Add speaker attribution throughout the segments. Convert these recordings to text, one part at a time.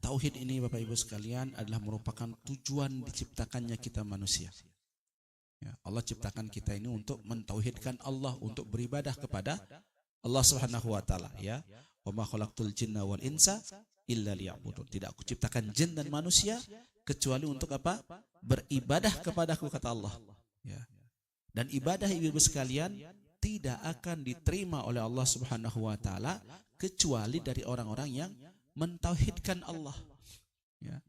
Speaker 1: tauhid ini Bapak Ibu sekalian adalah merupakan tujuan diciptakannya kita manusia. Ya, Allah ciptakan kita ini untuk mentauhidkan Allah, untuk beribadah kepada Allah Subhanahu wa taala, ya. Wa ma khalaqtul jinna wal insa illa liya'budun. Tidak aku ciptakan jin dan manusia kecuali untuk apa? Beribadah kepadaku, kata Allah. Ya. Dan ibadah ibu sekalian tidak akan diterima oleh Allah Subhanahu wa taala kecuali dari orang-orang yang mentauhidkan Allah. Ya.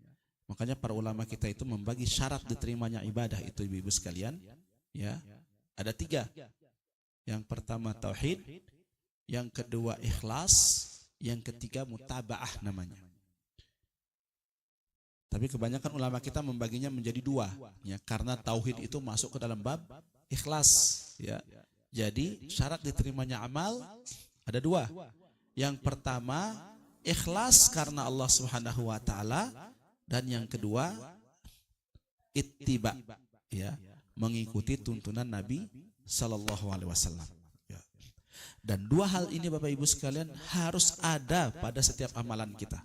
Speaker 1: Makanya para ulama kita itu membagi syarat diterimanya ibadah itu ibu sekalian. Ya. Ada 3. Yang pertama tauhid, yang kedua ikhlas, yang ketiga mutabaah namanya. Tapi kebanyakan ulama kita membaginya menjadi 2, ya, karena tauhid itu masuk ke dalam bab ikhlas, ya. Jadi syarat diterimanya amal ada 2. Yang pertama ikhlas karena Allah Subhanahu wa taala, dan yang kedua ittiba, ya, mengikuti tuntunan Nabi sallallahu alaihi wasallam. Ya. Dan 2 hal ini Bapak Ibu sekalian harus ada pada setiap amalan kita.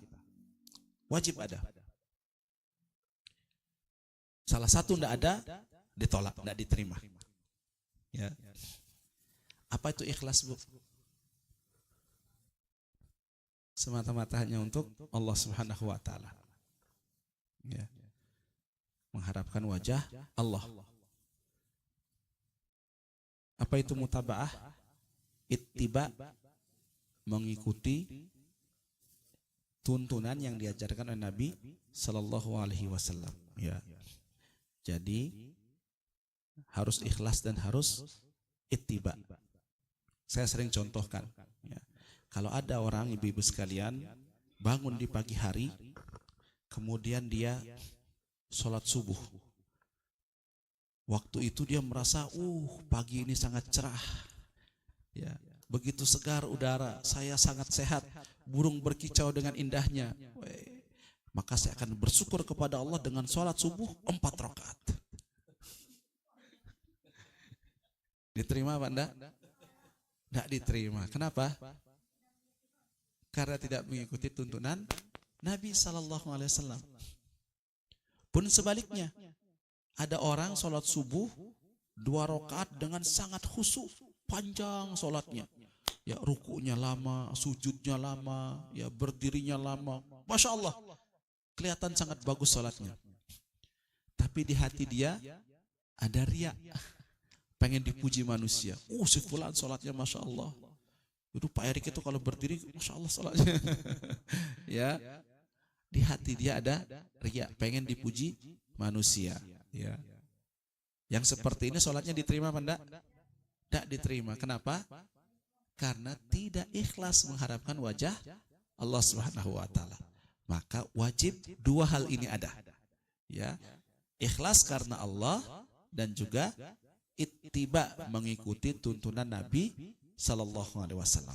Speaker 1: Wajib ada. Salah satu tidak ada, ditolak, tidak diterima. Ya. Apa itu ikhlas, Bu? Semata-mata hanya untuk Allah Subhanahu wa taala. Ya. Mengharapkan wajah Allah. Apa itu mutabaah? Ittiba, mengikuti tuntunan yang diajarkan oleh Nabi sallallahu alaihi wasallam. Ya. Jadi harus ikhlas dan harus ittiba. Saya sering contohkan, ya. Kalau ada orang ibu-ibu sekalian bangun di pagi hari, kemudian dia sholat subuh. Waktu itu dia merasa, pagi ini sangat cerah, ya, begitu segar udara, saya sangat sehat, burung berkicau dengan indahnya. Maka saya akan bersyukur kepada Allah dengan sholat subuh 4 rakaat. Diterima apa enggak? Enggak diterima. Kenapa? Karena tidak mengikuti tuntunan Nabi sallallahu alaihi wasallam. Pun sebaliknya, ada orang sholat subuh 2 rakaat dengan sangat khusyuk, panjang sholatnya. Ya, rukunya lama, sujudnya lama, ya, berdirinya lama. Masya Allah, kelihatan sangat bagus sholatnya. Tapi di hati dia ada riya, pengen dipuji manusia. Si fulan sholatnya Masya Allah. Itu Pak Erik itu kalau berdiri Masya Allah sholatnya. Ya, di hati dia ada riya, pengen dipuji manusia. Ya. Yang seperti ini sholatnya diterima apa enggak? Enggak diterima. Kenapa? Karena tidak ikhlas mengharapkan wajah Allah Subhanahu wa taala. Maka wajib 2 hal ini ada. Ya. Ikhlas karena Allah dan juga ittiba, mengikuti tuntunan Nabi sallallahu alaihi wasallam.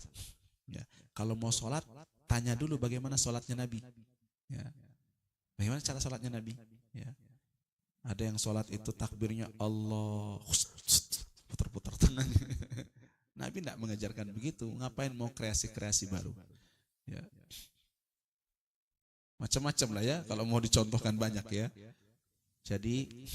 Speaker 1: Ya. Kalau mau sholat, tanya dulu bagaimana sholatnya Nabi. Ya. Bagaimana cara sholatnya Nabi? Ya. Ada yang sholat itu takbirnya Allah, putar-putar tangannya. Nabi tidak mengajarkan begitu. Ngapain mau kreasi-kreasi baru? Ya. Macam-macam lah ya, kalau mau dicontohkan banyak ya. Jadi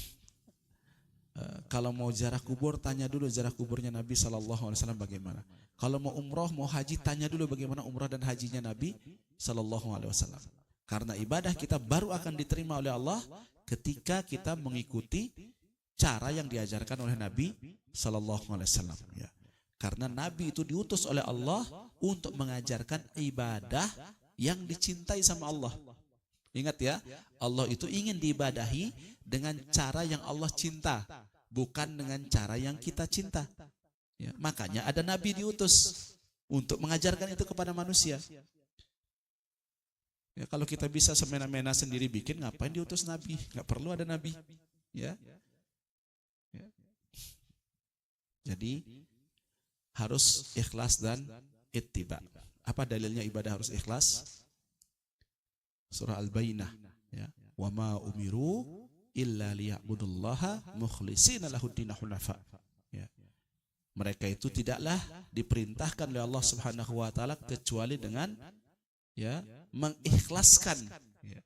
Speaker 1: kalau mau ziarah kubur, tanya dulu ziarah kuburnya Nabi sallallahu alaihi wasallam bagaimana. Kalau mau umroh, mau haji, tanya dulu bagaimana umrah dan hajinya Nabi sallallahu alaihi wasallam. Karena ibadah kita baru akan diterima oleh Allah ketika kita mengikuti cara yang diajarkan oleh Nabi sallallahu alaihi wasallam. Ya. Karena Nabi itu diutus oleh Allah untuk mengajarkan ibadah yang dicintai sama Allah. Ingat ya, Allah itu ingin diibadahi dengan cara yang Allah cinta, bukan dengan cara yang kita cinta. Ya, makanya ada Nabi diutus untuk mengajarkan itu kepada manusia. Ya, kalau kita bisa semena-mena sendiri bikin, ngapain diutus Nabi? Nggak perlu ada Nabi. Ya. Ya. Jadi harus ikhlas dan ittiba. Apa dalilnya ibadah harus ikhlas? Surah Al-Bayyinah, ya. Wa ma umiru illa liya'budullaha mukhlishina lahuddin hunafa. Ya. Mereka itu tidaklah diperintahkan oleh Allah Subhanahu wa taala kecuali dengan, ya, mengikhlaskan, ya,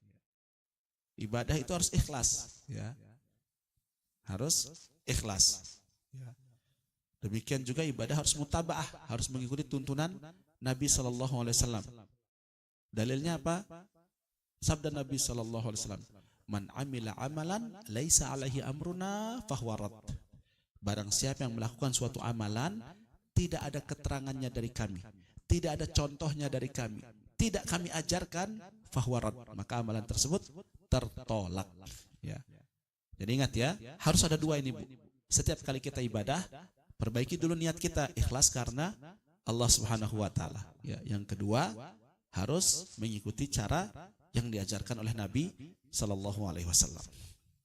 Speaker 1: Ibadah itu harus ikhlas, ya. Harus ikhlas. Ya. Demikian juga ibadah harus mutabaah, harus mengikuti tuntunan Nabi sallallahu alaihi wasallam. Dalilnya apa? Sabda Nabi sallallahu alaihi wasallam, "Man amila amalan laisa alaihi amruna fahuwa rad." Barang siapa yang melakukan suatu amalan tidak ada keterangannya dari kami, tidak ada contohnya dari kami, tidak kami ajarkan, fahuwa rad, maka amalan tersebut tertolak, ya. Jadi ingat ya, harus ada dua ini, Bu. Setiap kali kita ibadah, perbaiki dulu niat kita, ikhlas karena Allah Subhanahu wa taala. Ya, yang kedua, harus mengikuti cara yang diajarkan oleh Nabi sallallahu alaihi wasallam.